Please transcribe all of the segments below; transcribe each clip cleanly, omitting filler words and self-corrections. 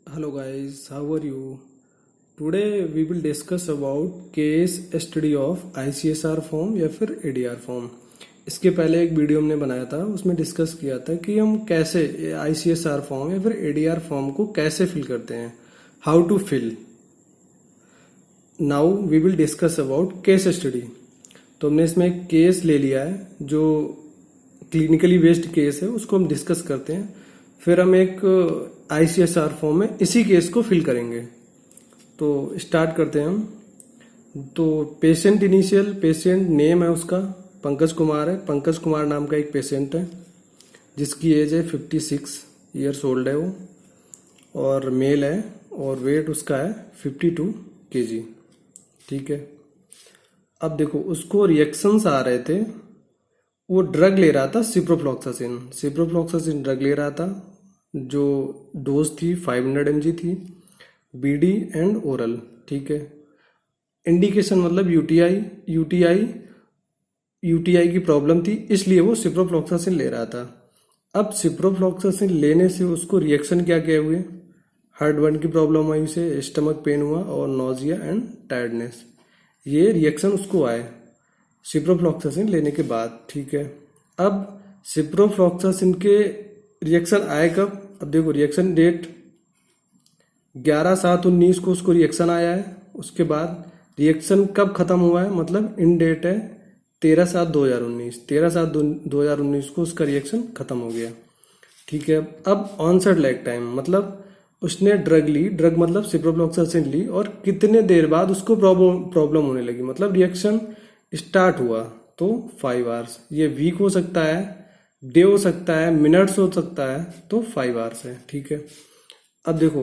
Hello guys, how are you? Today we will discuss about case study of ICSR form या फिर ADR form. इसके पहले एक video हमने बनाया था, उसमें डिस्कस किया था कि हम कैसे ICSR फॉर्म या फिर ADR फॉर्म को कैसे फिल करते हैं, how to fill. Now we will discuss about case study. तो हमने इसमें एक केस ले लिया है जो क्लिनिकली बेस्ड केस है, उसको हम डिस्कस करते हैं। फिर हम एक ICSR फॉर्म में इसी केस को फिल करेंगे। तो स्टार्ट करते हैं हम। तो पेशेंट इनिशियल पेशेंट नेम है उसका पंकज कुमार है। पंकज कुमार नाम का एक पेशेंट है जिसकी एज है 56 ईयर्स ओल्ड है वो, और मेल है, और वेट उसका है 52 kg। ठीक है। अब देखो उसको रिएक्शंस आ रहे थे, वो ड्रग ले रहा था सिप्रोफ्लॉक्सासिन ड्रग ले रहा था, जो डोज थी 500 mg थी, BD एंड ओरल। ठीक है। इंडिकेशन मतलब यूटीआई की प्रॉब्लम थी, इसलिए वो सिप्रोफ्लॉक्सासिन ले रहा था। अब सिप्रोफ्लॉक्सासिन लेने से उसको रिएक्शन क्या क्या हुए, हार्ट बर्न की प्रॉब्लम आई उसे, स्टमक पेन हुआ और नोजिया एंड टायर्डनेस, ये रिएक्शन उसको आए सिप्रोफ्लॉक्सासिन लेने के बाद। ठीक है। अब सिप्रोफ्लॉक्सासिन के रिएक्शन आए कब? अब देखो रिएक्शन डेट 11/7/19 को उसको रिएक्शन आया है। उसके बाद रिएक्शन कब खत्म हुआ है, मतलब इन डेट है 13/7/2019। 13/7/2019 को उसका रिएक्शन खत्म हो गया। ठीक है। अब ऑनसेट लैग टाइम मतलब उसने ड्रग ली, ड्रग मतलब सिप्रोफ्लॉक्सासिन ली, और कितने देर बाद उसको प्रॉब्लम होने लगी, मतलब रिएक्शन स्टार्ट हुआ तो 5 आवर्स। ये वीक हो सकता है, डे हो सकता है, मिनट्स हो सकता है, तो 5 आवर्स है। ठीक है। अब देखो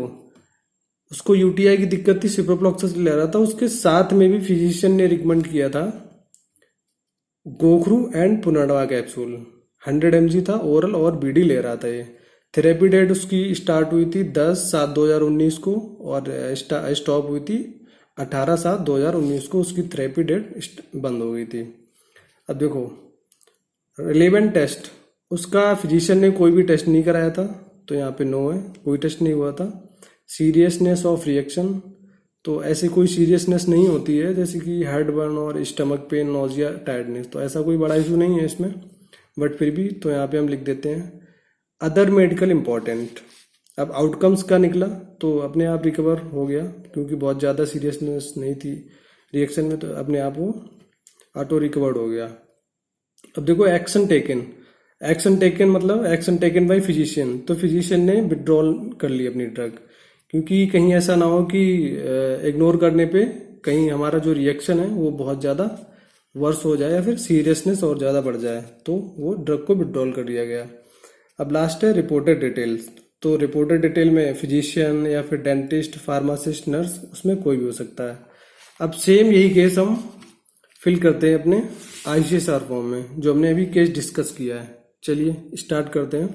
उसको यूटीआई की दिक्कत थी, सिप्रोफ्लॉक्सासिन ले रहा था, उसके साथ में भी फिजिशियन ने रिकमेंड किया था गोखरू एंड पुनर्वा कैप्सूल। 100 mg था ओरल, और BD ले रहा था ये। थेरेपी डेट उसकी स्टार्ट हुई थी 10/7/2019 को, और स्टॉप हुई थी 18/7/2019 को। उसकी थेरेपी डेट बंद हो गई थी। अब देखो रिलेवेंट टेस्ट, उसका फिजिशियन ने कोई भी टेस्ट नहीं कराया था, तो यहाँ पे नो है, कोई टेस्ट नहीं हुआ था। सीरियसनेस ऑफ रिएक्शन, तो ऐसी कोई सीरियसनेस नहीं होती है जैसे कि हेड बर्न और स्टमक पेन, नोजिया, टायर्डनेस, तो ऐसा कोई बड़ा इशू नहीं है इसमें, बट फिर भी तो यहाँ पे हम लिख देते हैं अदर मेडिकल इम्पॉर्टेंट। अब आउटकम्स का निकला तो अपने आप रिकवर हो गया, क्योंकि बहुत ज़्यादा सीरियसनेस नहीं थी रिएक्शन में, तो अपने आप वो ऑटो रिकवर्ड हो गया। अब देखो एक्शन टेकन मतलब एक्शन टेकन बाय फिजिशियन, तो फिजिशियन ने विड्रॉल कर ली अपनी ड्रग, क्योंकि कहीं ऐसा ना हो कि इग्नोर करने पे कहीं हमारा जो रिएक्शन है वो बहुत ज़्यादा वर्स हो जाए या फिर सीरियसनेस और ज़्यादा बढ़ जाए, तो वो ड्रग को विड्रॉल कर दिया गया। अब लास्ट है रिपोर्टेड डिटेल्स। तो रिपोर्टेड डिटेल में फिजिशियन या फिर डेंटिस्ट, फार्मासिस्ट, नर्स, उसमें कोई भी हो सकता है। अब सेम यही केस हम फिल करते हैं अपने ICSR फॉर्म में, जो हमने अभी केस डिस्कस किया है। चलिए स्टार्ट करते हैं।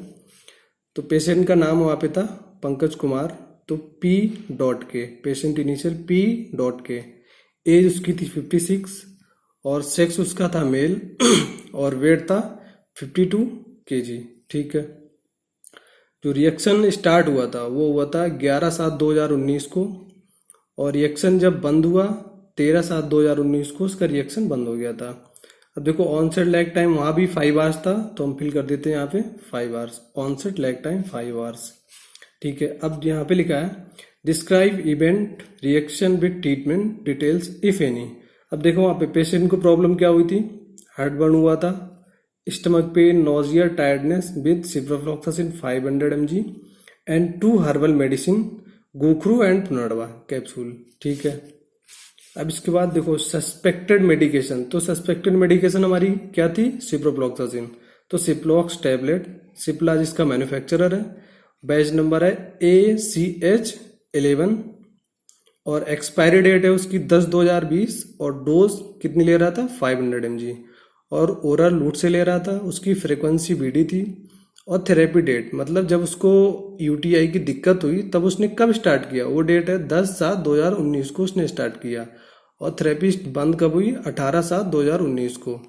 तो पेशेंट का नाम वहाँ पे था पंकज कुमार, तो P.K, patient initial P.K, as उसकी थी 56, और सेक्स उसका था मेल, और वेट था 52 kg। ठीक है। जो रिएक्शन स्टार्ट हुआ था वो हुआ था 11/7/2019 को, और रिएक्शन जब बंद हुआ 13/7/2019 को उसका रिएक्शन बंद हो गया था। अब देखो ऑनसेट लैग टाइम वहाँ भी 5 आवर्स था, तो हम फिल कर देते हैं यहाँ पे 5 hours, onset lag time 5 hours. ठीक है। अब यहाँ पे लिखा है describe event reaction with treatment details if any. अब देखो वहाँ पे पेशेंट को प्रॉब्लम क्या हुई थी, हार्ट बर्न हुआ था, stomach pain, nausea, tiredness with ciprofloxacin 500 mg and 2 herbal medicine गोखरू एंड पुनर्वा कैप्सूल। ठीक है। अब इसके बाद देखो सस्पेक्टेड मेडिकेशन, तो सस्पेक्टेड मेडिकेशन हमारी क्या थी, सिप्रोफ्लॉक्सासिन, तो सिप्लॉक्स टैबलेट, सिप्ला जिसका मैन्युफैक्चरर है, बैच नंबर है ACH11, और एक्सपायरी डेट है उसकी 10/2020, और डोज कितनी ले रहा था 500 mg, और ओरल लूट से ले रहा था, उसकी फ्रीक्वेंसी BD थी, और थेरेपी डेट मतलब जब उसको यूटीआई की दिक्कत हुई तब उसने कब स्टार्ट किया, वो डेट है 10/7/2019 को उसने स्टार्ट किया, और थेरेपी बंद कब हुई 18/7/2019 को।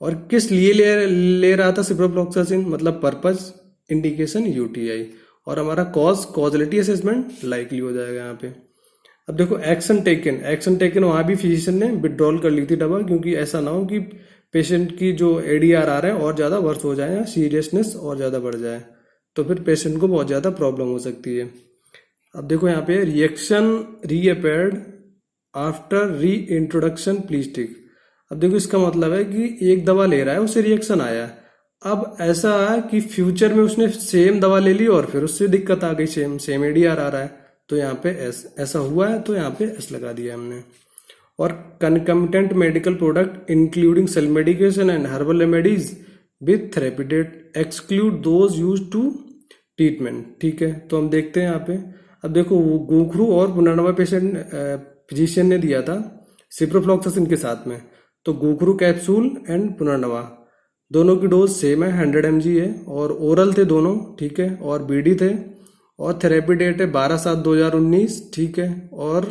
और किस लिए ले रहा था सिप्रोफ्लॉक्सासिन, मतलब पर्पस, इंडिकेशन यूटीआई, और हमारा कॉजलिटी असेसमेंट लाइकली हो जाएगा यहाँ पे। अब देखो एक्शन टेकन वहाँ भी फिजिशियन ने विड्रॉल कर ली थी दवा, क्योंकि ऐसा ना हो कि पेशेंट की जो ADR आ रहा है और ज़्यादा वर्स हो जाए या सीरियसनेस और ज़्यादा बढ़ जाए, तो फिर पेशेंट को बहुत ज़्यादा प्रॉब्लम हो सकती है। अब देखो यहाँ पे रिएक्शन रीअपेयर्ड आफ्टर री इंट्रोडक्शन प्लीज टिक। अब देखो इसका मतलब है कि एक दवा ले रहा है, उसे रिएक्शन आया, अब ऐसा है कि फ्यूचर में उसने सेम दवा ले ली और फिर उससे दिक्कत आ गई, सेम ADR आ रहा है, तो यहाँ पे ऐसा हुआ है, तो यहाँ पे S लगा दिया हमने। और concomitant medical product including self medication and herbal remedies with therapy date exclude those use to treatment. ठीक है, तो हम देखते हैं यहाँ पे। अब देखो गोखरू और पुनर्नवा पेशेंट फिजिशियन ने दिया था सिप्रोफ्लॉक्सासिन के साथ में, तो गोखरू कैप्सूल एंड पुनर्नवा दोनों की डोज सेम है, 100 mg है, और ओरल थे दोनों, ठीक है, और BD थे, और थेरेपी डेट है 12/7/2019, ठीक है, और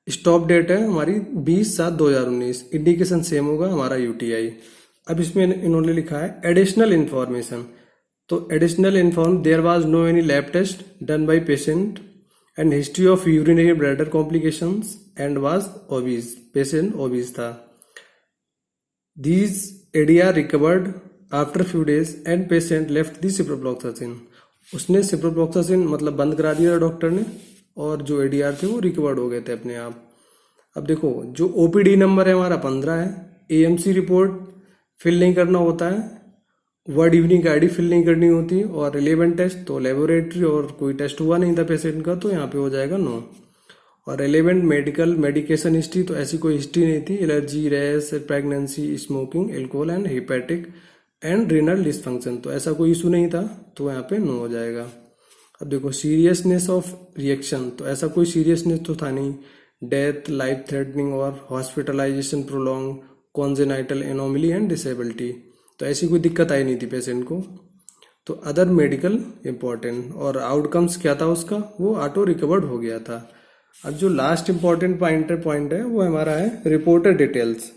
स्टॉप डेट है हमारी 20/7/2019। इंडिकेशन सेम होगा हमारा UTI। अब इसमें इन्होंने लिखा है एडिशनल इंफॉर्मेशन, तो additional inform there was no any lab test done by patient and history of urinary bladder complications and was obese, patient obese था। These ADR recovered after few days and patient left the ciprofloxacin. उसने ciprofloxacin मतलब बंद करा दिया doctor ने, और जो ADR थे वो रिकवर्ड हो गए थे अपने आप। अब देखो जो OPD नंबर है हमारा 15 है, AMC रिपोर्ट फिल नहीं करना होता है, वर्ड इवनिंग ID फिल नहीं करनी होती, और रिलेवेंट टेस्ट तो लेबोरेटरी और कोई टेस्ट हुआ नहीं था पेशेंट का, तो यहाँ पे हो जाएगा नो। और रिलेवेंट मेडिकेशन हिस्ट्री, तो ऐसी कोई हिस्ट्री नहीं थी, allergy, rash, pregnancy, smoking, alcohol and hepatic and renal dysfunction, तो ऐसा कोई इशू नहीं था, तो यहाँ पे नो हो जाएगा। अब देखो सीरियसनेस ऑफ रिएक्शन, तो ऐसा कोई सीरियसनेस तो था नहीं, डेथ, लाइफ थ्रेटनिंग और hospitalisation prolong, congenital anomaly and disability, तो ऐसी कोई दिक्कत आई नहीं थी पेशेंट को। तो अदर मेडिकल इम्पॉर्टेंट, और आउटकम्स क्या था उसका, वो ऑटो रिकवर्ड हो गया था। अब जो लास्ट इम्पॉर्टेंट पॉइंट है वो हमारा है रिपोर्टर डिटेल्स।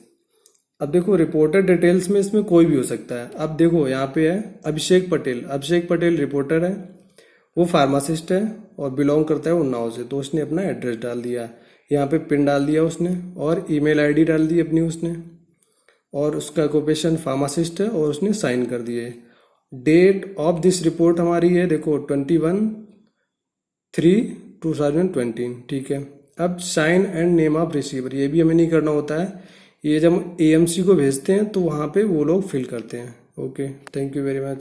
अब देखो रिपोर्टर डिटेल्स में इसमें कोई भी हो सकता है। अब देखो यहाँ पे है अभिषेक पटेल रिपोर्टर है, वो फार्मासिस्ट है और बिलोंग करता है उन्नाव से, तो उसने अपना एड्रेस डाल दिया, यहाँ पे पिन डाल दिया उसने, और ईमेल ID डाल दी अपनी उसने, और उसका ऑक्यूपेशन फार्मासिस्ट है, और उसने साइन कर दिए। डेट ऑफ दिस रिपोर्ट हमारी है देखो 21/3/2020, ठीक है। अब sign and name of receiver, ये भी हमें नहीं करना होता है, ये जब AMC को भेजते हैं तो वहाँ पे वो लोग फिल करते हैं। Okay, thank you very much.